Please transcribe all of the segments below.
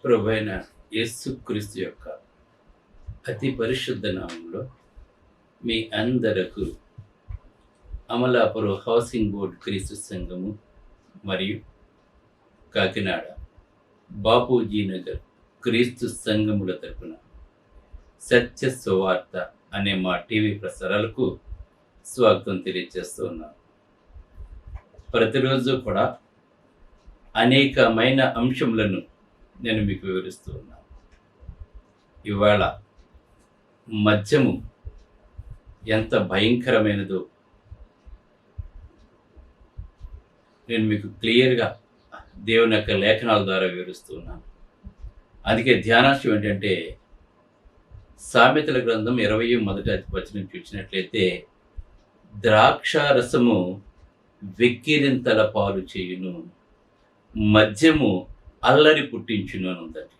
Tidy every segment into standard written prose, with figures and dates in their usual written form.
ప్రభువైన యేసుక్రీస్తు యొక్క అతి పరిశుద్ధ నామంలో మీ అందరకు అమలాపురం హౌసింగ్ బోర్డు క్రీస్తు సంఘము మరియు కాకినాడ బాపూజీ నగర్ క్రీస్తు సంఘముల తరపున సత్య సువార్త అనే మా టీవీ ప్రసారాలకు స్వాగతం తెలియజేస్తూ ఉన్నాను. ప్రతిరోజు కూడా అనేకమైన అంశములను నేను మీకు వివరిస్తూ ఉన్నాను. ఇవాళ మద్యము ఎంత భయంకరమైనదో నేను మీకు క్లియర్గా దేవుని యొక్క లేఖనాల ద్వారా వివరిస్తూ ఉన్నాను. అందుకే ధ్యానాంశం ఏంటంటే సామెతల గ్రంథం 20 చూసినట్లయితే ద్రాక్షారసము వెక్కిరింతల పాలు చేయును, మద్యము అల్లరి పుట్టించును అని ఉందండి.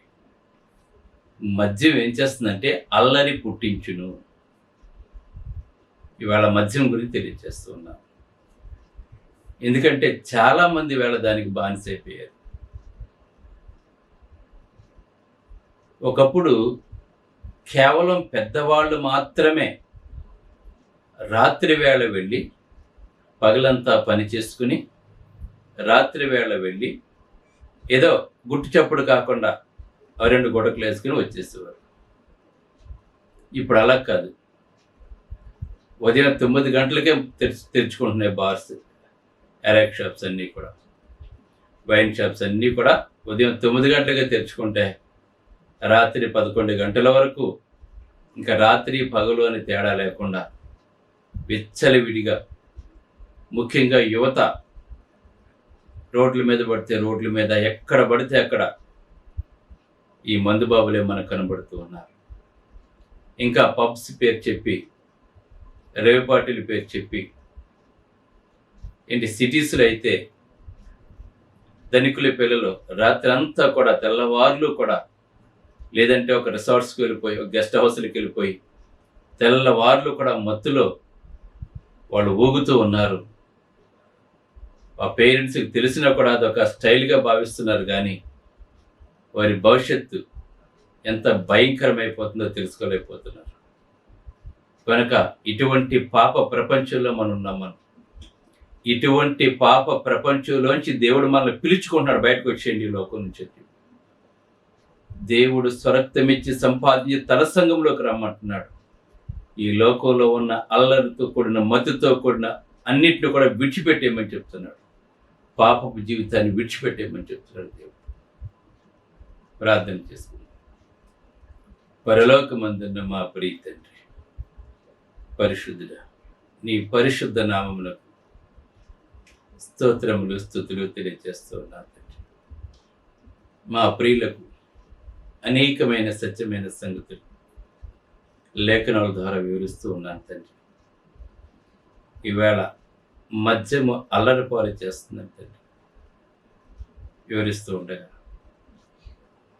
మద్యం ఏం చేస్తుందంటే అల్లరి పుట్టించును. ఇవాళ మద్యం గురించి తెలియజేస్తూ ఉన్నాను. ఎందుకంటే చాలామంది వేళ దానికి బానిసైపోయారు. ఒకప్పుడు కేవలం పెద్దవాళ్ళు మాత్రమే రాత్రి వేళ వెళ్ళి పగలంతా పని చేసుకుని రాత్రి వేళ వెళ్ళి ఏదో గుట్టు చప్పుడు కాకుండా 2 గుడకలు వేసుకుని వచ్చేసేవారు. ఇప్పుడు అలా కాదు. ఉదయం 9 గంటలకే తెరుచుకుంటున్నాయి బార్స్, ఎరాక్ షాప్స్ అన్నీ కూడా, వైన్ షాప్స్ అన్నీ కూడా ఉదయం 9 గంటలకే తెరుచుకుంటే రాత్రి 11 గంటల వరకు ఇంకా రాత్రి పగలు అని తేడా లేకుండా విచ్చలవిడిగా, ముఖ్యంగా యువత రోడ్ల మీద పడితే రోడ్ల మీద, ఎక్కడ పడితే అక్కడ ఈ మందుబాబులే మనకు కనబడుతూ ఉన్నారు. ఇంకా పబ్స్ పేరు చెప్పి, రేవ్ పార్టీల పేరు చెప్పి, ఏంటి సిటీస్లో అయితే ధనికుల పిల్లలు రాత్రి అంతా కూడా తెల్లవార్లు కూడా, లేదంటే ఒక రిసార్ట్స్కి వెళ్ళిపోయి, ఒక గెస్ట్ హౌస్లకి వెళ్ళిపోయి తెల్లవార్లు కూడా మత్తులో వాళ్ళు ఊగుతూ ఉన్నారు. ఆ పేరెంట్స్కి తెలిసినా కూడా అదొక స్టైల్గా భావిస్తున్నారు, కానీ వారి భవిష్యత్తు ఎంత భయంకరమైపోతుందో తెలుసుకోలేకపోతున్నారు. కనుక ఇటువంటి పాప ప్రపంచంలో మనం ఉన్నాం. ఇటువంటి పాప ప్రపంచంలోంచి దేవుడు మనల్ని పిలుచుకుంటున్నాడు, బయటకు వచ్చేయండి ఈ లోకం నుంచి. దేవుడు స్వరక్తమిచ్చి సంపాదించి తన సంఘంలోకి రమ్మంటున్నాడు. ఈ లోకంలో ఉన్న అల్లరితో కూడిన, మత్తుతో కూడిన అన్నిటిని కూడా విడిచిపెట్టేయమని చెప్తున్నాడు. పాపపు జీవితాన్ని విడిచిపెట్టేయమని చెప్తున్నాడు దేవుడు. ప్రార్థన చేసుకుందాం. పరలోకమందున్న మా ప్రియ తండ్రి, పరిశుద్ధుడా, నీ పరిశుద్ధ నామములకు స్తోత్రములు స్తుతులు తెలియజేస్తూ ఉన్నాను తండ్రి. మా ప్రియులకు అనేకమైన సత్యమైన సంగతులు లేఖనాల ద్వారా వివరిస్తూ ఉన్నాను తండ్రి. ఈవేళ మద్యము అల్లరిపాలు చేస్తుందని తండ్రి వివరిస్తూ ఉండగా,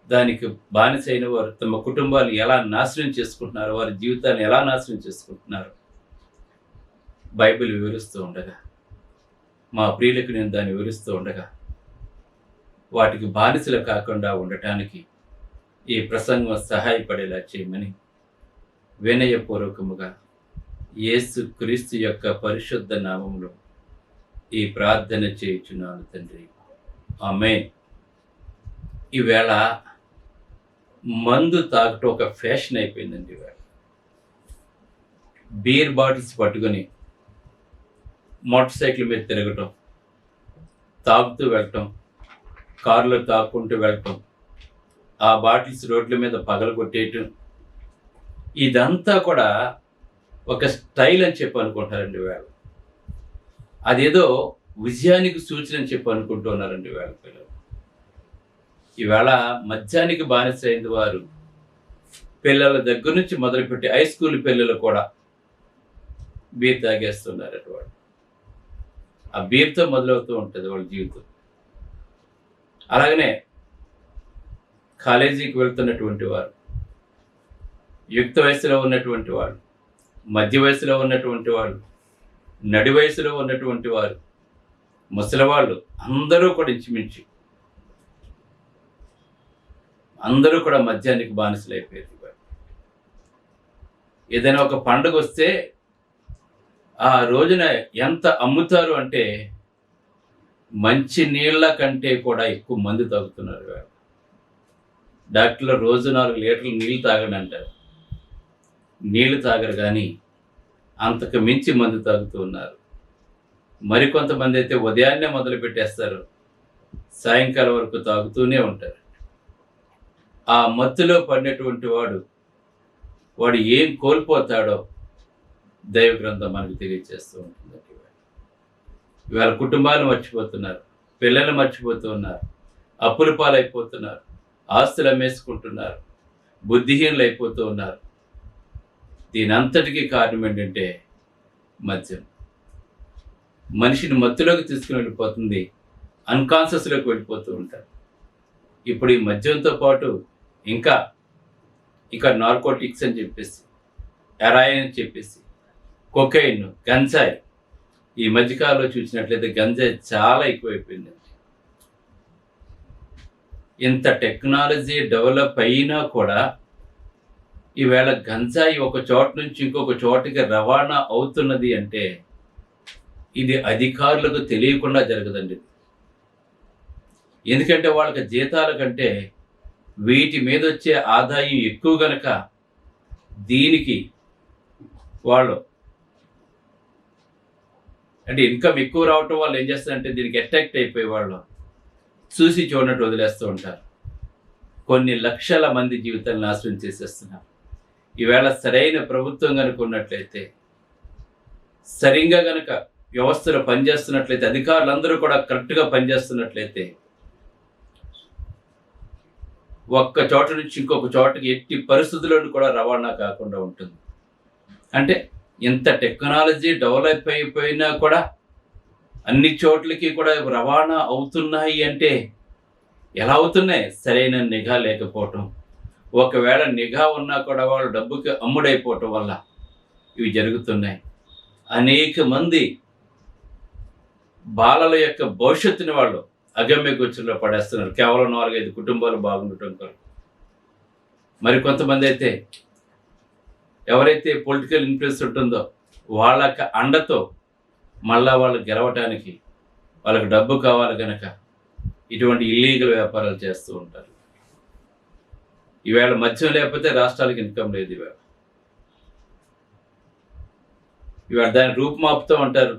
దానికి బానిసైన వారు తమ కుటుంబాలు ఎలా నాశనం చేసుకుంటున్నారు, వారి జీవితాన్ని ఎలా నాశనం చేసుకుంటున్నారు బైబిల్ వివరిస్తూ ఉండగా, మా ప్రియులకు నేను దాన్ని వివరిస్తూ ఉండగా, వాటికి బానిసలు కాకుండా ఉండటానికి ఈ ప్రసంగం సహాయపడేలా చేయమని వినయపూర్వకముగా యేసు క్రీస్తు యొక్క పరిశుద్ధ నామములో ఈ ప్రార్థన చేయుచున్నాను తండ్రి, ఆమేన్. ఈవేళ మందు తాగటం ఒక ఫ్యాషన్ అయిపోయిందండి. ఈవేళ బీర్ బాటిల్స్ పట్టుకొని మోటార్ సైకిల్ మీద తిరగటం, తాగుతూ వెళ్ళటం, కారులో తాగుకుంటూ వెళ్ళటం, ఆ బాటిల్స్ రోడ్ల మీద పగలగొట్టేయటం, ఇదంతా కూడా ఒక స్టైల్ అని చెప్పి అనుకుంటారండి వేళ. అదేదో విజయానికి సూచన అని చెప్పి అనుకుంటున్నారండి వేళ పిల్లలు. ఈవేళ మద్యానికి బానిసైన వారు పిల్లల దగ్గర నుంచి మొదలుపెట్టి హై స్కూల్ పిల్లలు కూడా బీర్ తాగేస్తున్నారు. అటువంటి ఆ బీర్తో మొదలవుతూ ఉంటుంది వాళ్ళ జీవితం. అలాగనే కాలేజీకి వెళ్తున్నటువంటి వారు, యుక్త వయసులో ఉన్నటువంటి వారు, మధ్య వయసులో ఉన్నటువంటి వాళ్ళు, నడి వయసులో ఉన్నటువంటి వారు, ముసలివాళ్ళు అందరూ కూడా ఇంచుమించు అందరూ కూడా మద్యానికి బానిసలు అయిపోయారు. ఏదైనా ఒక పండుగ వస్తే ఆ రోజున ఎంత అమ్ముతారు అంటే మంచి నీళ్ల కంటే కూడా ఎక్కువ మందు తాగుతున్నారు. డాక్టర్లు రోజు 4 లీటర్లు నీళ్లు తాగండి అంటారు. నీళ్లు తాగరు కానీ అంతకు మించి మందు తాగుతూ ఉన్నారు. మరికొంతమంది అయితే ఉదయాన్నే మొదలు పెట్టేస్తారు, సాయంకాలం వరకు తాగుతూనే ఉంటారు. ఆ మత్తులో పడినటువంటి వాడు ఏం కోల్పోతాడో దైవ గ్రంథం మనకు తెలియజేస్తూ ఉంటుంది. ఇవాళ కుటుంబాలు మర్చిపోతున్నారు, పిల్లలు మర్చిపోతూ ఉన్నారు, అప్పుల పాలైపోతున్నారు, ఆస్తులు అమ్మేసుకుంటున్నారు, బుద్ధిహీనులు అయిపోతూ ఉన్నారు. దీని అంతటికీ కారణం ఏంటంటే మద్యం. మనిషిని మత్తులోకి తీసుకుని వెళ్ళిపోతుంది, అన్కాన్షియస్లోకి వెళ్ళిపోతూ ఉంటారు. ఇప్పుడు ఈ మద్యంతో పాటు ఇంకా నార్కోటిక్స్ అని చెప్పేసి, హెరాయిన్ అని చెప్పేసి, కొకైన్, గంజాయి, ఈ మధ్యకాలంలో చూసినట్లయితే గంజాయి చాలా ఎక్కువైపోయిందండి. ఇంత టెక్నాలజీ డెవలప్ అయినా కూడా ఈవేళ గంజాయి ఒక చోట నుంచి ఇంకొక చోటికి రవాణా అవుతున్నది అంటే ఇది అధికారులకు తెలియకుండా జరగదండి. ఎందుకంటే వాళ్ళకి జీతాల కంటే వీటి మీద వచ్చే ఆదాయం ఎక్కువ గనక దీనికి వాళ్ళు అంటే ఇన్కమ్ ఎక్కువ రావటం వాళ్ళు ఏం చేస్తారంటే దీనికి అట్రాక్ట్ అయిపోయి వాళ్ళు చూసి చూడనట్టు వదిలేస్తూ ఉంటారు. కొన్ని లక్షల మంది జీవితాలను నాశనం చేసేస్తున్నారు. ఈవేళ సరైన ప్రభుత్వం కనుక ఉన్నట్లయితే, సరిగ్గా కనుక వ్యవస్థలు పనిచేస్తున్నట్లయితే, అధికారులందరూ కూడా కరెక్ట్గా పనిచేస్తున్నట్లయితే ఒక్క చోట నుంచి ఇంకొక చోటకి ఎట్టి పరిస్థితుల్లోనూ కూడా రవాణా కాకుండా ఉంటుంది. అంటే ఇంత టెక్నాలజీ డెవలప్ అయిపోయినా కూడా అన్ని చోట్లకి కూడా రవాణా అవుతున్నాయి అంటే ఎలా అవుతున్నాయి? సరైన నిఘా లేకపోవటం, ఒకవేళ నిఘా ఉన్నా కూడా వాళ్ళు డబ్బుకి అమ్ముడైపోవటం వల్ల ఇవి జరుగుతున్నాయి. అనేక మంది బాలల యొక్క భవిష్యత్తుని వాళ్ళు అగమ్య గోచరంలో పడేస్తున్నారు, కేవలం 4-5 కుటుంబాలు బాగుండటం కొరకు. మరికొంతమంది అయితే ఎవరైతే పొలిటికల్ ఇన్ఫ్లుయెన్స్ ఉంటుందో వాళ్ళకి అండతో మళ్ళా వాళ్ళు గెలవటానికి వాళ్ళకి డబ్బు కావాలి కనుక ఇటువంటి ఇల్లీగల్ వ్యాపారాలు చేస్తూ ఉంటారు. ఈవేళ మద్యం లేకపోతే రాష్ట్రాలకు ఇన్కమ్ లేదు. ఈవేళ దాన్ని రూపుమాపుతూ ఉంటారు,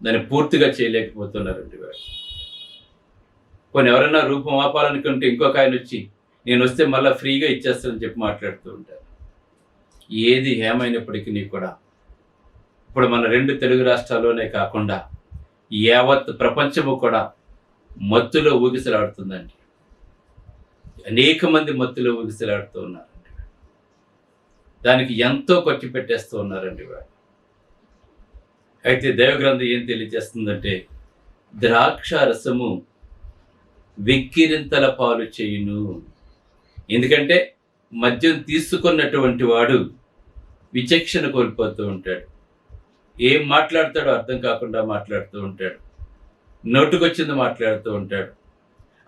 దాన్ని పూర్తిగా చేయలేకపోతున్నారండి. కొన్ని ఎవరైనా రూపం ఆపాలనుకుంటే ఇంకొక ఆయన వచ్చి నేను వస్తే మళ్ళీ ఫ్రీగా ఇచ్చేస్తానని చెప్పి మాట్లాడుతూ ఉంటారు. ఏది ఏమైనప్పటికీ కూడా ఇప్పుడు మన 2 తెలుగు రాష్ట్రాల్లోనే కాకుండా యావత్ ప్రపంచము కూడా మత్తులో ఊగిసలాడుతుందండి. అనేక మంది మత్తులో ఊగిసలాడుతూ ఉన్నారండి. దానికి ఎంతో ఖర్చు పెట్టేస్తూ ఉన్నారండి. అయితే దైవగ్రంథం ఏం తెలియజేస్తుందంటే ద్రాక్ష రసము వెక్కిరింతల పాలు చేయును. ఎందుకంటే మద్యం తీసుకున్నటువంటి వాడు విచక్షణ కోల్పోతూ ఉంటాడు, ఏం మాట్లాడతాడో అర్థం కాకుండా మాట్లాడుతూ ఉంటాడు, నోటుకొచ్చింది మాట్లాడుతూ ఉంటాడు.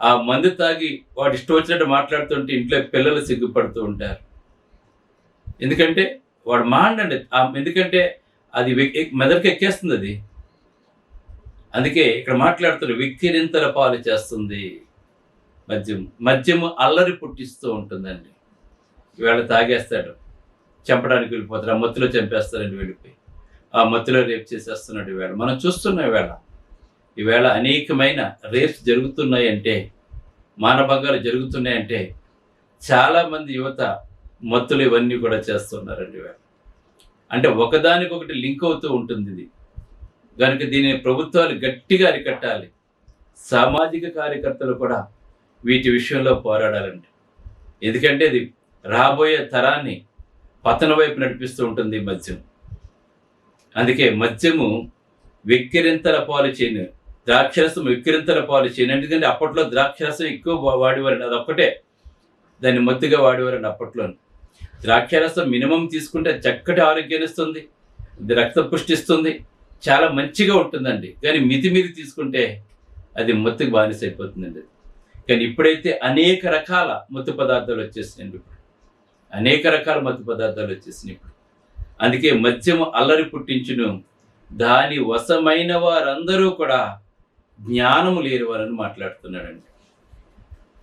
ఆ మందు తాగి వాడు ఇష్టం వచ్చినట్టు మాట్లాడుతుంటే ఇంట్లో పిల్లలు సిగ్గుపడుతూ ఉంటారు. ఎందుకంటే వాడు మాండండి, ఎందుకంటే అది మెదడుకి ఎక్కేస్తుంది అది. అందుకే ఇక్కడ మాట్లాడుతున్న వెక్కిరింతల పాలు చేస్తుంది మద్యము అల్లరి పుట్టిస్తూ ఉంటుందండి. ఈవేళ తాగేస్తాడు, చంపడానికి వెళ్ళిపోతాడు, ఆ మత్తులో చంపేస్తారండి, వెళ్ళిపోయి ఆ మత్తులో రేప్ చేసేస్తున్నాడు. ఈవేళ మనం చూస్తున్నాం. ఈవేళ అనేకమైన రేప్స్ జరుగుతున్నాయంటే, మానభంగాలు జరుగుతున్నాయంటే చాలామంది యువత మత్తులు ఇవన్నీ కూడా చేస్తున్నారండి. అంటే ఒకదానికొకటి లింక్ అవుతూ ఉంటుంది ఇది. కనుక దీనిని ప్రభుత్వాలు గట్టిగా అరికట్టాలి. సామాజిక కార్యకర్తలు కూడా వీటి విషయంలో పోరాడాలండి. ఎందుకంటే ఇది రాబోయే తరాన్ని పతన వైపు నడిపిస్తూ ఉంటుంది మద్యం. అందుకే మద్యము వెక్కిరింతల పాలు చేయను, ద్రాక్షరసం వెక్కిరింతల పాలు చేయను. ఎందుకంటే అప్పట్లో ద్రాక్షరసం ఎక్కువ వాడేవారండి, అదొక్కటే దాన్ని మత్తుగా వాడేవారండి అప్పట్లో. ద్రాక్షరసం మినిమం తీసుకుంటే చక్కటి ఆరోగ్యాన్ని ఇస్తుంది, రక్త పుష్టిస్తుంది, చాలా మంచిగా ఉంటుందండి. కానీ మితిమీరి తీసుకుంటే అది మత్తుకు బానిస అయిపోతుందండి. కానీ ఇప్పుడైతే అనేక రకాల మత్తు పదార్థాలు వచ్చేసినాయి. ఇప్పుడు అనేక రకాల మత్తు పదార్థాలు వచ్చేసినాయి ఇప్పుడు. అందుకే మద్యము అల్లరి పుట్టించును, దాని వశమైన వారందరూ కూడా జ్ఞానము లేని వారని మాట్లాడుతున్నాడండి.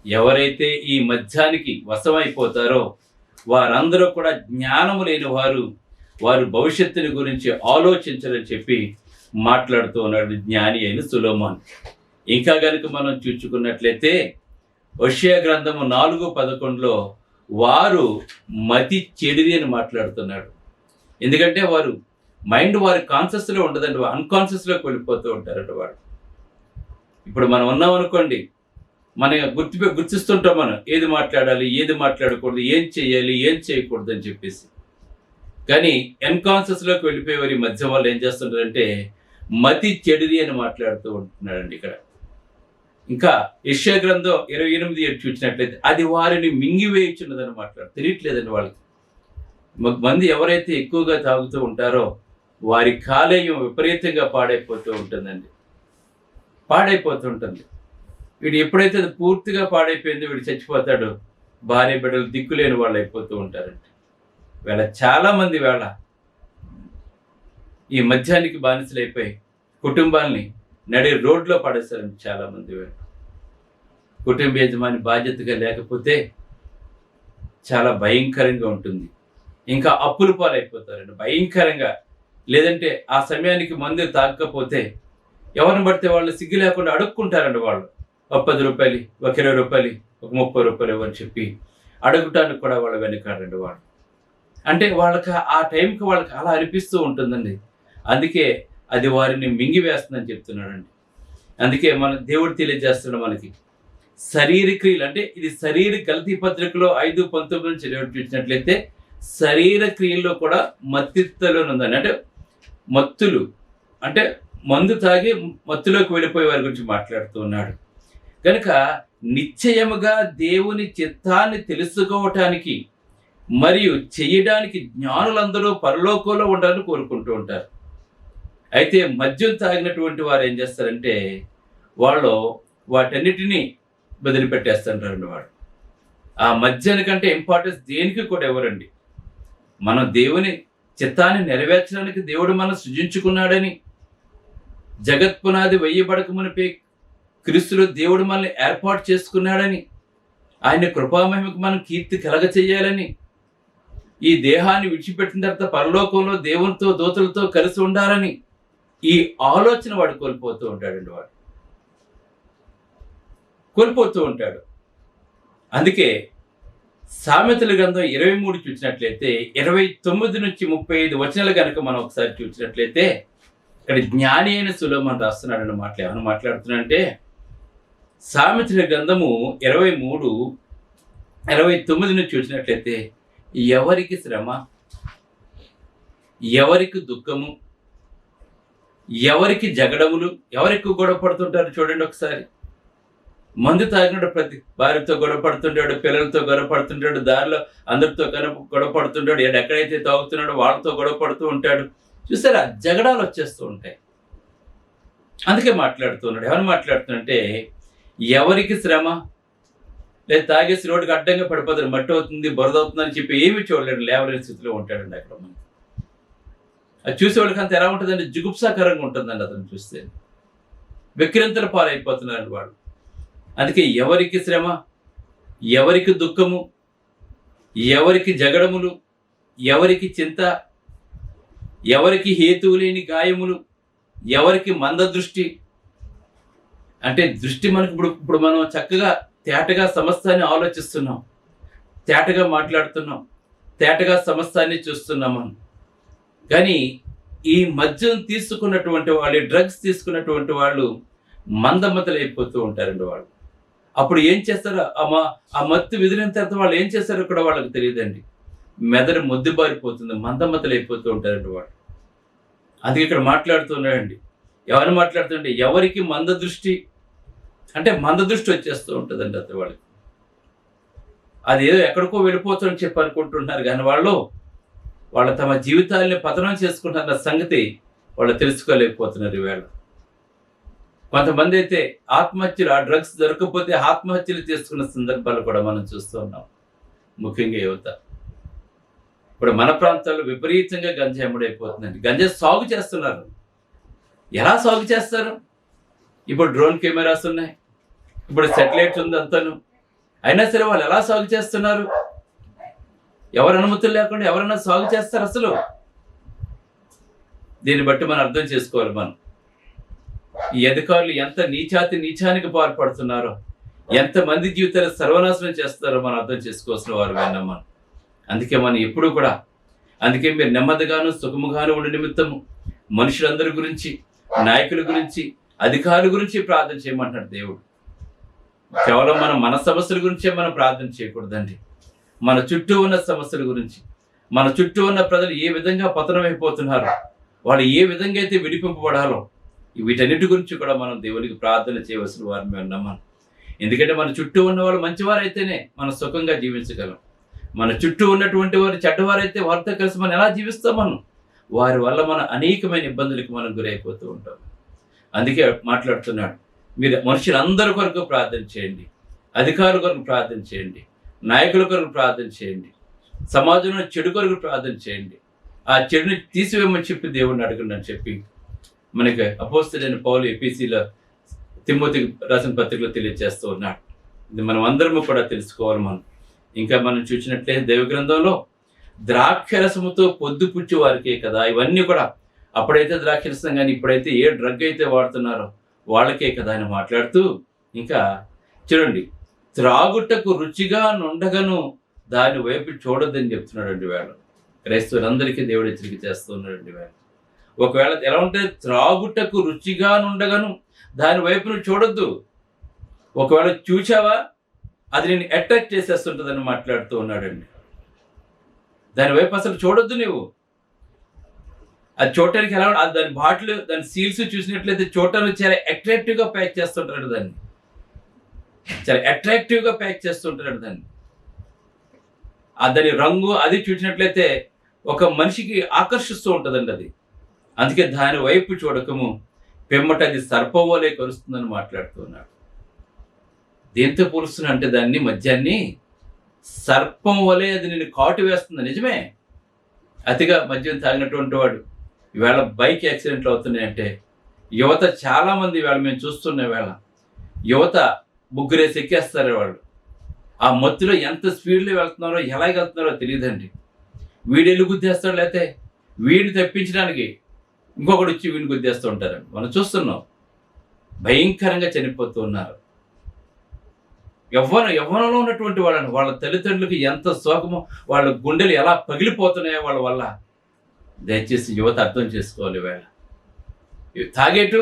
ఎవరైతే ఈ మద్యానికి వశమైపోతారో వారందరూ కూడా జ్ఞానము లేని వారు భవిష్యత్తుని గురించి ఆలోచించరని చెప్పి మాట్లాడుతూ ఉన్నాడు జ్ఞాని అయిన సొలొమోను. ఇంకా కనుక మనం చూచుకున్నట్లయితే హోషేయ గ్రంథము 4:11 వారు మతి చెడిది అని మాట్లాడుతున్నాడు. ఎందుకంటే వారు వారి కాన్షియస్లో ఉండదండి, అన్కాన్షియస్లోకి వెళ్ళిపోతూ ఉంటారంట వాడు. ఇప్పుడు మనం ఉన్నాం అనుకోండి, మన గుర్తిస్తుంటాం మనం ఏది మాట్లాడాలి, ఏది మాట్లాడకూడదు, ఏం చేయాలి, ఏం చేయకూడదు అని చెప్పేసి. కానీ అన్కాన్షియస్లోకి వెళ్ళిపోయేవారు ఈ మధ్య వాళ్ళు ఏం చేస్తుంటారంటే మతి చెడిది అని మాట్లాడుతూ ఉంటున్నాడండి ఇక్కడ. ఇంకా యెషయా గ్రంథం 28:7 చూసినట్లయితే అది వారిని మింగివేయుచున్నదని తెలియట్లేదండి వాళ్ళకి. మంది ఎవరైతే ఎక్కువగా తాగుతూ ఉంటారో వారి కాలేయం విపరీతంగా పాడైపోతూ ఉంటుందండి, పాడైపోతుంటుంది. వీడు ఎప్పుడైతే అది పూర్తిగా పాడైపోయిందో వీడు చచ్చిపోతాడు, భార్య బిడ్డలు దిక్కులేని వాళ్ళు అయిపోతూ ఉంటారండి. చాలామంది ఈ మద్యానికి బానిసలైపోయి కుటుంబాల్ని నడి రోడ్లో పడేస్తారండి చాలామంది. కుటుంబ యజమాని బాధ్యతగా లేకపోతే చాలా భయంకరంగా ఉంటుంది. ఇంకా అప్పుల పాలైపోతారండి భయంకరంగా. లేదంటే ఆ సమయానికి మందు తాగకపోతే ఎవరిని పడితే వాళ్ళు సిగ్గు లేకుండా అడుక్కుంటారండి. వాళ్ళు ఒక 10 రూపాయలు, ఒక 20 రూపాయలు, ఒక 30 రూపాయలు ఇవ్వని చెప్పి అడుగుటానికి కూడా వాళ్ళు వెనకాడండి వాళ్ళు. అంటే వాళ్ళకి ఆ టైంకి వాళ్ళకి అలా అనిపిస్తూ ఉంటుందండి. అందుకే అది వారిని మింగివేస్తుందని చెప్తున్నాడండి. అందుకే దేవుడు తెలియజేస్తున్నాడు మనకి శరీర క్రియలు. అంటే ఇది శరీర గలతీ పత్రికలో 5:19 నుంచి చూసినట్లయితే శరీర క్రియల్లో కూడా మత్తిత్తలో ఉందని, అంటే మత్తులు, అంటే మందు తాగి మత్తులోకి వెళ్ళిపోయే వారి గురించి మాట్లాడుతూ ఉన్నాడు. కనుక నిశ్చయముగా దేవుని చిత్తాన్ని తెలుసుకోవటానికి మరియు చేయడానికి జ్ఞానులందరూ పరలోకంలో ఉండాలని కోరుకుంటూ ఉంటారు. అయితే మద్యం తాగినటువంటి వారు ఏం చేస్తారంటే వాళ్ళు వాటన్నిటినీ వదిలిపెట్టేస్తుంటారండి. వాడు ఆ మద్యానికంటే ఇంపార్టెన్స్ దేనికి కూడా ఇవ్వరండి. మనం దేవుని చిత్తాన్ని నెరవేర్చడానికి దేవుడు మనం సృజించుకున్నాడని, జగత్పునాది వేయబడక మునిపే క్రీస్తులో దేవుడు మనల్ని ఏర్పాటు చేసుకున్నాడని, ఆయన కృపామహిమకు మనం కీర్తి కలగ చేయాలని, ఈ దేహాన్ని విడిచిపెట్టిన తర్వాత పరలోకంలో దేవునితో దూతలతో కలిసి ఉండాలని ఈ ఆలోచన వాడు కోల్పోతూ ఉంటాడండి. వాడు కోల్పోతూ ఉంటాడు. అందుకే సామెతల గ్రంథం 23 చూసినట్లయితే 29 నుంచి 35 వచనాలు కనుక మనం ఒకసారి చూసినట్లయితే ఇక్కడ జ్ఞాని అయిన సొలొమోను రాస్తున్నాడన్న మాటలు ఏమైనా మాట్లాడుతున్నాడంటే, సామెతల గ్రంథము 23:29 నుంచి చూసినట్లయితే ఎవరికి శ్రమ, ఎవరికి దుఃఖము, ఎవరికి జగడములు, ఎవరికి గొడవ పడుతుంటారు చూడండి ఒకసారి. మందు తాగినప్పుడు ప్రతి భార్యతో గొడవ పడుతుంటాడు, పిల్లలతో గొడవ పడుతుంటాడు, దారిలో అందరితో గొడవ పడుతుంటాడు, ఎక్కడైతే తాగుతున్నాడో వాళ్ళతో గొడవ పడుతూ ఉంటాడు. చూసారా, జగడాలు వచ్చేస్తూ ఉంటాయి. అందుకే మాట్లాడుతున్నాడు. ఎవరు మాట్లాడుతుంటే ఎవరికి శ్రమ, లేదా తాగేసి రోడ్డుకి అడ్డంగా పడిపోతాడు, మట్టి అవుతుంది, బురద అవుతుందని చెప్పి ఏమి చూడలేడు, లేవలేని స్థితిలో ఉంటాడండి అక్కడ. మనం అది చూసేవాళ్ళకి అంత ఎలా ఉంటుందండి, జుగుప్సాకరంగా ఉంటుందండి అతను చూస్తే. వెక్కిరింతల పాలైపోతున్నారండి వాడు. అందుకే ఎవరికి శ్రమ, ఎవరికి దుఃఖము, ఎవరికి జగడములు, ఎవరికి చింత, ఎవరికి హేతువు లేని గాయములు, ఎవరికి మంద దృష్టి. అంటే దృష్టి మనకు ఇప్పుడు మనం చక్కగా తేటగా సమస్తాన్ని ఆలోచిస్తున్నాం, తేటగా మాట్లాడుతున్నాం, తేటగా సమస్తాన్ని చూస్తున్నాం మనం. కానీ ఈ మద్యం తీసుకున్నటువంటి వాళ్ళు, డ్రగ్స్ తీసుకున్నటువంటి వాళ్ళు మందమతలు అయిపోతూ ఉంటారండి. వాళ్ళు అప్పుడు ఏం చేస్తారో ఆ మత్తు విదిలిన తర్వాత వాళ్ళు ఏం చేస్తారో కూడా వాళ్ళకి తెలియదండి. మెదడు మొద్దుబారిపోతుంది, మందమతలు అయిపోతూ ఉంటారండి వాళ్ళు. అందుకే ఇక్కడ మాట్లాడుతున్నాడండి. ఎవరు మాట్లాడుతుంటే ఎవరికి మంద దృష్టి, అంటే మంద దృష్టి వచ్చేస్తూ ఉంటుందండి అతను వాళ్ళకి. అది ఏదో ఎక్కడికో వెళ్ళిపోతుందని చెప్పి అనుకుంటున్నారు, కానీ వాళ్ళు తమ జీవితాలని పతనం చేసుకుంటున్న సంగతి వాళ్ళు తెలుసుకోలేకపోతున్నారు ఈవేళ. కొంతమంది అయితే ఆత్మహత్యలు, ఆ డ్రగ్స్ దొరకకపోతే ఆత్మహత్యలు చేసుకున్న సందర్భాలు కూడా మనం చూస్తూ ఉన్నాం. ముఖ్యంగా యువత. ఇప్పుడు మన ప్రాంతాల్లో విపరీతంగా గంజాయి అమ్ముడైపోతుందండి. గంజాయి సాగు చేస్తున్నారు. ఎలా సాగు చేస్తారు? ఇప్పుడు డ్రోన్ కెమెరాస్ ఉన్నాయి, ఇప్పుడు సెటిలైట్ ఉంది అంతాను. అయినా సరే వాళ్ళు ఎలా సాగు చేస్తున్నారు? ఎవరు అనుమతులు లేకుండా ఎవరైనా సాగు చేస్తారు అసలు? దీన్ని బట్టి మనం అర్థం చేసుకోవాలి. మనం ఈ అధికారులు ఎంత నీచానికి పాల్పడుతున్నారో, ఎంతమంది జీవితాలు సర్వనాశనం చేస్తారో మనం అర్థం చేసుకోవాల్సిన వారు విన్నాం మనం. అందుకే మనం ఎప్పుడు కూడా, అందుకే మీరు నెమ్మదిగాను సుఖముగాను ఉండే నిమిత్తము మనుషులందరి గురించి, నాయకుల గురించి, అధికారుల గురించి ప్రార్థన చేయమంటున్నాడు దేవుడు. కేవలం మన సమస్యల గురించే మనం ప్రార్థన చేయకూడదండి. మన చుట్టూ ఉన్న సమస్యల గురించి, మన చుట్టూ ఉన్న ప్రజలు ఏ విధంగా పతనమైపోతున్నారో, వాళ్ళు ఏ విధంగా అయితే విడిపింపబడాలో, వీటన్నిటి గురించి కూడా మనం దేవునికి ప్రార్థన చేయవలసిన వారిని ఉన్నాం. ఎందుకంటే మన చుట్టూ ఉన్న వాళ్ళు మంచివారైతేనే మనం సుఖంగా జీవించగలం. మన చుట్టూ ఉన్నటువంటి వారు చెడ్డవారైతే వారితో కలిసి మనం ఎలా జీవిస్తాం? మనం వారి వల్ల మన అనేకమైన ఇబ్బందులకు మనం గురైపోతూ ఉంటాం. అందుకే మాట్లాడుతున్నాడు, మీరు మనుషులందరి కొరకు ప్రార్థన చేయండి, అధికారుల కొరకు ప్రార్థన చేయండి, నాయకుల కొరకు ప్రార్థన చేయండి, సమాజంలో చెడు కొరకు ప్రార్థన చేయండి. ఆ చెడుని తీసివేయమని చెప్పి దేవుడిని అడగండి అని చెప్పి మనకి అపోస్తలుడైన పౌలు ఎఫెసీలో తిమోతికి రాసిన పత్రికలో తెలియజేస్తూ ఉన్నాడు. ఇది మనం అందరము కూడా తెలుసుకోవాలి. ఇంకా మనం చూసినట్లయితే దైవ గ్రంథంలో ద్రాక్షరసముతో పొద్దుపుచ్చి వారికే కదా ఇవన్నీ కూడా. అప్పుడైతే ద్రాక్షరసం, కానీ ఇప్పుడైతే ఏ డ్రగ్ అయితే వాడుతున్నారో వాళ్ళకే కదా అని మాట్లాడుతూ, ఇంకా చూడండి, త్రాగుటకు రుచిగా నుండగను దాని వైపు చూడొద్దని చెప్తున్నాడండి. వేళ క్రైస్తవులందరికీ దేవుడు హెచ్చరిక చేస్తూ ఉన్నాడండి. వేళ ఒకవేళ ఎలా ఉంటే త్రాగుటకు రుచిగా నుండగను దాని వైపు నువ్వు చూడొద్దు. ఒకవేళ చూచావా అది నేను అట్రాక్ట్ చేసేస్తుంటుందని మాట్లాడుతూ ఉన్నాడండి. దాని వైపు అసలు చూడొద్దు నువ్వు. అది చూడటానికి ఎలా దాని బాటిల్, దాని సీల్స్ చూసినట్లయితే చూడటానికి చాలా అట్రాక్టివ్గా ప్యాక్ చేస్తుంటాడు దాన్ని. చాలా అట్రాక్టివ్గా ప్యాక్ చేస్తుంటాడు దాన్ని. దాని రంగు అది చూసినట్లయితే ఒక మనిషికి ఆకర్షిస్తూ ఉంటుందండి అది. అందుకే దాని వైపు చూడకము, పిమ్మట అది సర్పం వలె కరుస్తుందని మాట్లాడుతున్నాడు. దేంతో పోలుస్తున్నా అంటే దాన్ని, మద్యాన్ని సర్పం వలె అది నేను కాటు వేస్తుంది. నిజమే, అతిగా మద్యం తాగినటువంటి వాడు ఈవేళ బైక్ యాక్సిడెంట్లు అవుతున్నాయంటే యువత చాలామంది ఈవేళ మేము చూస్తున్న వేళ యువత ముగ్గురేసి ఎక్కేస్తారు. వాళ్ళు ఆ మత్తులో ఎంత స్పీడ్లో వెళ్తున్నారో, ఎలా వెళ్తున్నారో తెలియదండి. వీడు వెళ్ళి గుద్దేస్తాడు, లేకపోతే వీడిని తెప్పించడానికి ఇంకొకటి వచ్చి వీడిని గుద్దేస్తూ ఉంటారండి. మనం చూస్తున్నాం, భయంకరంగా చనిపోతూ ఉన్నారు. యవ్వనంలో ఉన్నటువంటి వాళ్ళని, వాళ్ళ తల్లిదండ్రులకి ఎంత శోకమో, వాళ్ళ గుండెలు ఎలా పగిలిపోతున్నాయో వాళ్ళ వల్ల. దయచేసి యువత అర్థం చేసుకోవాలి. వేళ తాగేటు,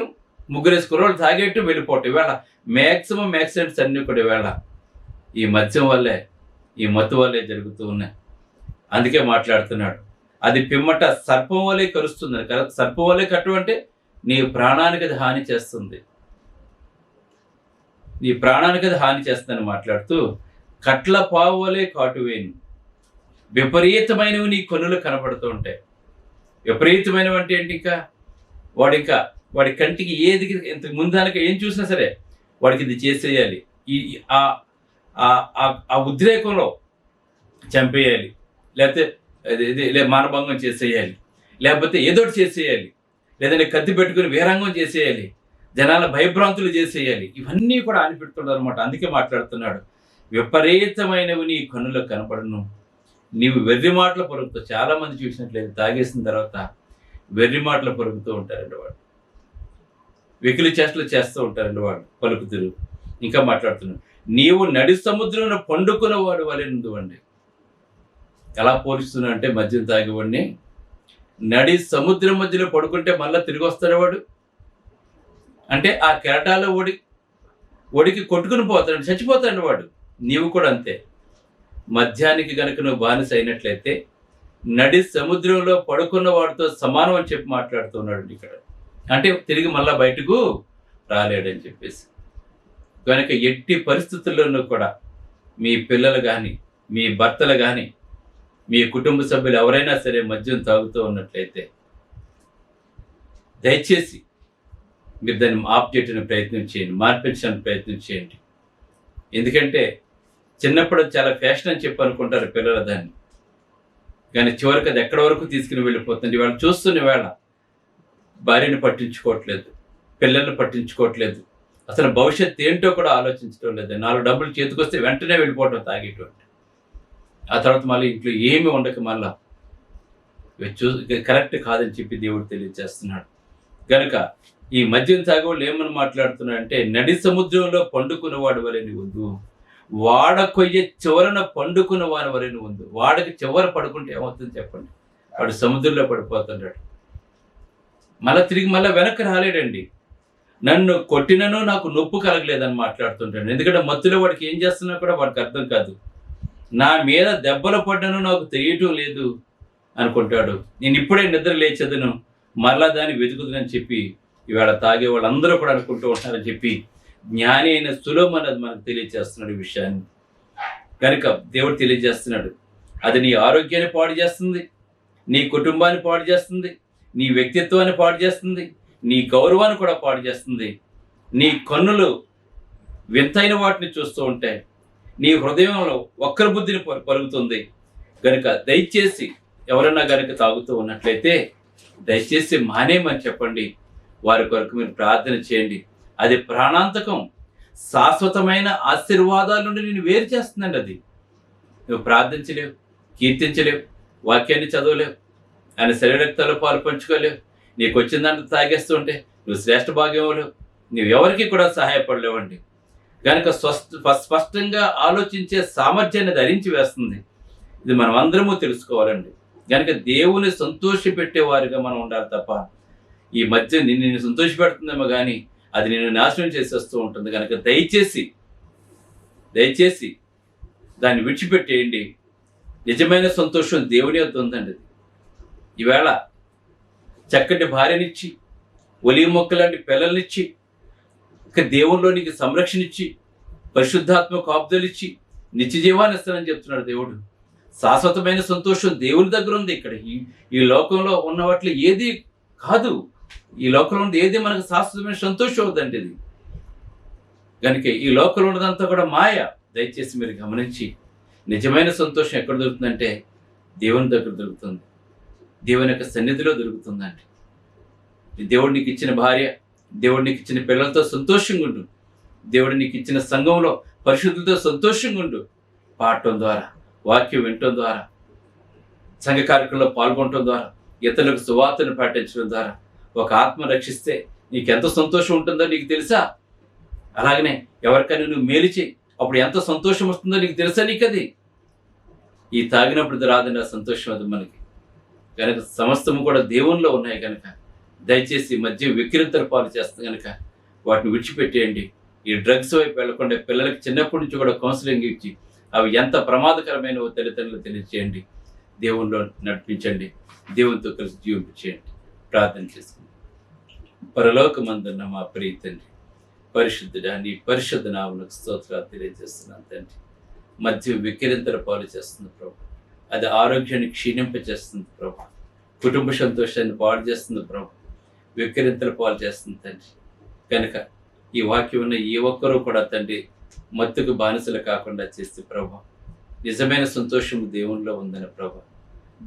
ముగ్గురేసి కుర్రోళ్ళు తాగేటు వెళ్ళిపోవటం. ఇవాళ మ్యాక్సిమం యాక్సిడెంట్స్ అన్నీ కూడా ఇవాళ ఈ మద్యం వల్లే, ఈ మత్తు వల్లే జరుగుతూ ఉన్నాయి. అందుకే మాట్లాడుతున్నాడు, అది పిమ్మట సర్పం వల్లే కరుస్తుంది. సర్పం వల్లే కట్టు అంటే నీ ప్రాణానికి అది హాని చేస్తుంది, నీ ప్రాణానికి అది హాని చేస్తుందని మాట్లాడుతూ, కట్ల పావు వలె కాటువేను, విపరీతమైనవి నీ కన్నులు కనబడుతూ ఉంటాయి. విపరీతమైనవి అంటే ఏంటి? ఇంకా వాడి కంటికి ఏది ఇంతకు ముందానికి ఏం చూసినా సరే వాడికి ఇది చేసేయాలి, ఆ ఉద్రేకంలో చంపేయాలి, లేకపోతే మానభంగం చేసేయాలి, లేకపోతే ఏదోటి చేసేయాలి, లేదంటే కత్తి పెట్టుకుని వీరంగం చేసేయాలి, జనాల భయభ్రాంతులు చేసేయాలి. ఇవన్నీ కూడా ఆనిపెడుతున్నాడు అనమాట. అందుకే మాట్లాడుతున్నాడు, విపరీతమైనవి నీ కన్నులకు కనపడను, నీవు వెర్రి మాటలు పలుకుతావు. చాలా మంది చూసినట్లేదు, తాగేసిన తర్వాత వెర్రి మాటలు పలుకుతూ ఉంటారండి వాడు, వెకిలి చేష్టలు చేస్తూ ఉంటారండి వాడు, పలుకుతురు. ఇంకా మాట్లాడుతున్నాడు, నీవు నడి సముద్రంలో పండుకున్న వాడు వలె నుండి. ఎలా పోలిస్తున్నా అంటే మద్యం తాగేవాడిని నడి సముద్రం మధ్యలో పడుకుంటే మళ్ళీ తిరిగి వస్తాడు వాడు. అంటే ఆ కెరటాలో ఒడికి కొట్టుకుని పోతాడు, చచ్చిపోతాడు వాడు. నీవు కూడా అంతే. మద్యానికి గనుక నువ్వు బానిస అయినట్లయితే నడి సముద్రంలో పడుకున్న వాడితో సమానం అని చెప్పి మాట్లాడుతున్నాడు ఇక్కడ. అంటే తిరిగి మళ్ళా బయటకు రాలేడని చెప్పేసి. కనుక ఎట్టి పరిస్థితుల్లోనూ కూడా మీ పిల్లలు కానీ, మీ భర్తలు కానీ, మీ కుటుంబ సభ్యులు ఎవరైనా సరే మద్యం తాగుతూ ఉన్నట్లయితే దయచేసి మీరు దాన్ని ఆఫ్ చేయడానికి ప్రయత్నం చేయండి, మార్పించడానికి ప్రయత్నం చేయండి. ఎందుకంటే చిన్నప్పుడు చాలా ఫ్యాషన్ అని చెప్పి అనుకుంటారు పిల్లలు దాన్ని, కానీ చివరికి అది ఎక్కడి వరకు తీసుకుని వెళ్ళిపోతుంది. వాళ్ళు చూస్తున్న వేళ భార్యను పట్టించుకోవట్లేదు, పిల్లల్ని పట్టించుకోవట్లేదు, అసలు భవిష్యత్తు ఏంటో కూడా ఆలోచించడం లేదు. 4 డబ్బులు చేతికొస్తే వెంటనే వెళ్ళిపోవడం తాగేటువంటి, ఆ తర్వాత మళ్ళీ ఇంట్లో ఏమి ఉండక మళ్ళా కరెక్ట్ కాదని చెప్పి దేవుడు తెలియజేస్తున్నాడు. కనుక ఈ మద్యం తాగేవాళ్ళు ఏమని మాట్లాడుతున్నాడంటే, నడి సముద్రంలో పండుకున్నవాడు వలె ఉంది, వాడ కొయ్య చివరన పండుకున్న వాని వలె ఉంది. వాడకి చివర పడుకుంటే ఏమవుతుంది చెప్పండి? వాడు సముద్రంలో పడిపోతున్నాడు, తిరిగి వెనక్కి రాలేడండి. నన్ను కొట్టినను నాకు నొప్పు కలగలేదని మాట్లాడుతుంటాడు. ఎందుకంటే మత్తులో వాడికి ఏం చేస్తున్నా కూడా వాడికి అర్థం కాదు. నా మీద దెబ్బలు పడ్డను నాకు తెలియటం లేదు అనుకుంటాడు. నేను ఇప్పుడే నిద్ర లేచదును, మరలా దాన్ని వెతుకుతుందని చెప్పి ఇవాళ తాగే వాళ్ళందరూ కూడా అనుకుంటూ ఉంటారని చెప్పి జ్ఞాని అయిన సొలొమోను అది మనకు తెలియజేస్తున్నాడు ఈ విషయాన్ని. కనుక దేవుడు తెలియజేస్తున్నాడు, అది నీ ఆరోగ్యాన్ని పాడు చేస్తుంది, నీ కుటుంబాన్ని పాడు చేస్తుంది, నీ వ్యక్తిత్వాన్ని పాడు చేస్తుంది, నీ గౌరవాన్ని కూడా పాడు చేస్తుంది. నీ కన్నులు వింతైన వాటిని చూస్తూ ఉంటాయి, నీ హృదయంలో వక్ర బుద్ధిని పలుకుతుంది. కనుక దయచేసి ఎవరన్నా కనుక తాగుతూ ఉన్నట్లయితే దయచేసి మానేమని చెప్పండి. వారి కొరకు మీరు ప్రార్థన చేయండి. అది ప్రాణాంతకం, శాశ్వతమైన ఆశీర్వాదాల నుండి నేను వేరు చేస్తుందండి. అది నువ్వు ప్రార్థించలేవు, కీర్తించలేవు, వాక్యాన్ని చదవలేవు, ఆయన శరీరక్తాలు పాలు పంచుకోలేవు, నీకు వచ్చిన దాంట్లో తాగేస్తూ ఉంటే నువ్వు శ్రేష్ఠ భాగ్యం లేవు, నువ్వు ఎవరికి కూడా సహాయపడలేవండి. కనుక స్పష్టంగా ఆలోచించే సామర్థ్యాన్ని ధరించి వేస్తుంది. ఇది మనం అందరము తెలుసుకోవాలండి. కనుక దేవుని సంతోషపెట్టేవారిగా మనం ఉండాలి తప్ప ఈ మధ్య నిన్ను సంతోషపెడుతుందేమో కానీ అది నిన్ను నాశనం చేసేస్తూ ఉంటుంది. కనుక దయచేసి దాన్ని విడిచిపెట్టేయండి. నిజమైన సంతోషం దేవుని వద్ద ఉందండి. ఈవేళ చక్కటి భార్యనిచ్చి, ఒలివ మొక్క లాంటి పిల్లల్నిచ్చి, ఇక దేవునిలో నీకు సంరక్షణ ఇచ్చి, పరిశుద్ధాత్మ కాపుదలిచ్చి నిత్య జీవాన్ని ఇస్తానని చెప్తున్నాడు దేవుడు. శాశ్వతమైన సంతోషం దేవుని దగ్గర ఉంది. ఇక్కడ ఈ లోకంలో ఉన్న వాటిలో ఏది కాదు, ఈ లోకంలో ఉంది ఏది మనకు శాశ్వతమైన సంతోషం అవుతుందండి. ఇది కనుక ఈ లోకంలో ఉన్నదంతా కూడా మాయ. దయచేసి మీరు గమనించి, నిజమైన సంతోషం ఎక్కడ దొరుకుతుందంటే దేవుని దగ్గర దొరుకుతుంది, దేవుని యొక్క సన్నిధిలో దొరుకుతుందండి. దేవుడు నీకు ఇచ్చిన భార్య, దేవుడు నీకు ఇచ్చిన పిల్లలతో సంతోషంగా ఉండు, దేవుడు నీకు ఇచ్చిన సంఘంలో పరిశుద్ధులతో సంతోషంగా ఉండు. పాడటం ద్వారా, వాక్యం వినటం ద్వారా, సంఘ కార్యక్రమంలో పాల్గొనటం ద్వారా, ఇతరులకు సువార్తను పాటించడం ద్వారా ఒక ఆత్మ రక్షిస్తే నీకు ఎంత సంతోషం ఉంటుందో నీకు తెలుసా? అలాగనే ఎవరికైనా నువ్వు మేలు చేయి, అప్పుడు ఎంత సంతోషం వస్తుందో నీకు తెలుసా? నీకు అది ఈ తాగినప్పుడు రాదండి ఆ సంతోషం. అది మనకి కనుక సమస్తము కూడా దేవునిలో ఉన్నాయి. కనుక దయచేసి మధ్య విక్రింతలు పాలు చేస్తుంది కనుక వాటిని విడిచిపెట్టేయండి. ఈ డ్రగ్స్ వైపు వెళ్లకుండా పిల్లలకి చిన్నప్పటి నుంచి కూడా కౌన్సిలింగ్ ఇచ్చి అవి ఎంత ప్రమాదకరమైన తల్లిదండ్రులు తెలియచేయండి. దేవునిలో నడిపించండి, దేవునితో కలిసి జీవించేయండి. ప్రార్థన చేసుకుంది. పరలోకమందున్న మా ప్రియ తండ్రి, పరిశుద్ధుడా, నీ పరిశుద్ధ నామమునకు స్తోత్రాలు తెలియజేస్తున్నాను తండ్రి. మధ్య విక్రింతల పాలు చేస్తుంది ప్రభు, అది ఆరోగ్యాన్ని క్షీణింపచేస్తుంది ప్రభు, కుటుంబ సంతోషాన్ని పాడు చేస్తుంది ప్రభు, విక్రింతల పాలు చేస్తుంది తండ్రి. కనుక ఈ వాక్యం ఉన్న ఏ ఒక్కరూ కూడా తండ్రి మత్తుకు బానిసలు కాకుండా చేస్తే ప్రభు, నిజమైన సంతోషం దేవునిలో ఉందని ప్రభు,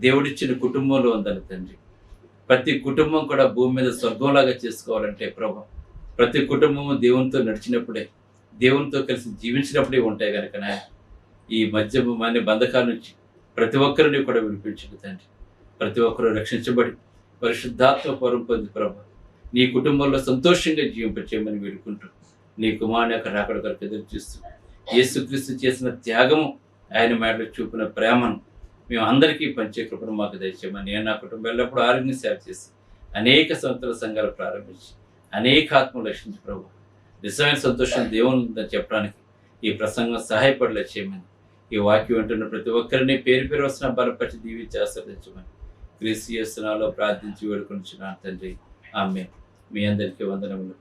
దేవుడిచ్చిన కుటుంబంలో ఉందని తండ్రి. ప్రతి కుటుంబం కూడా భూమి మీద స్వర్గంలాగా చేసుకోవాలంటే ప్రభు, ప్రతి కుటుంబము దేవునితో నడిచినప్పుడే, దేవునితో కలిసి జీవించినప్పుడే ఉంటాయి. కనుక ఈ మద్యము అనే బంధకాల నుంచి ప్రతి ఒక్కరిని కూడా విడిపించు తండ్రి. ప్రతి ఒక్కరూ రక్షించబడి పరిశుద్ధాత్మ పరం పొంది ప్రభు, నీ కుటుంబంలో సంతోషంగా జీవింపచేయమని వేడుకుంటూ, నీ కుమారుని యొక్క రాకడ కొరకు ఎదురు చూస్తూ, యేసుక్రీస్తు చేసిన త్యాగము, ఆయన మేడలో చూపిన ప్రేమను మేము అందరికీ పంచే కృపను మాకు దయచేయమని. నేను నా కుటుంబం ఎల్లప్పుడూ ఆరోగ్య సేవ చేసి అనేక సంవత్సరాల సంఘాలు ప్రారంభించి అనేక ఆత్మలు రక్షించి ప్రభు, నిజమైన సంతోషం దేవుని ఉందని చెప్పడానికి ఈ ప్రసంగం సహాయపడలే చేయమని, ఈ వాక్యం వింటున్న ప్రతి ఒక్కరిని పేరు పేరు వస్తున్న బలపరిచి దీవించి ఆశీర్వదించమని క్రీస్తు యేసు నామములో ప్రార్థించి వేడుకొనుచున్నాను తండ్రి. ఆమేన్. మీ అందరికీ వందనములు.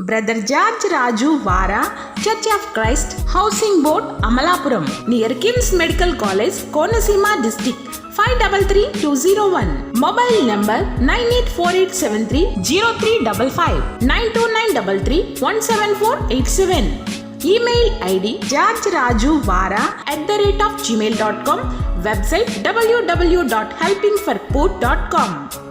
బ్రదర్ జార్జ్ రాజు వారా, church of Christ, housing board, Amalapuram, near KIMS medical college, Konaseema district. 533201. Mobile number 9848730355 92933 Email ID georgerajuvara@gmail.com. Website www.helpingforpoor.com.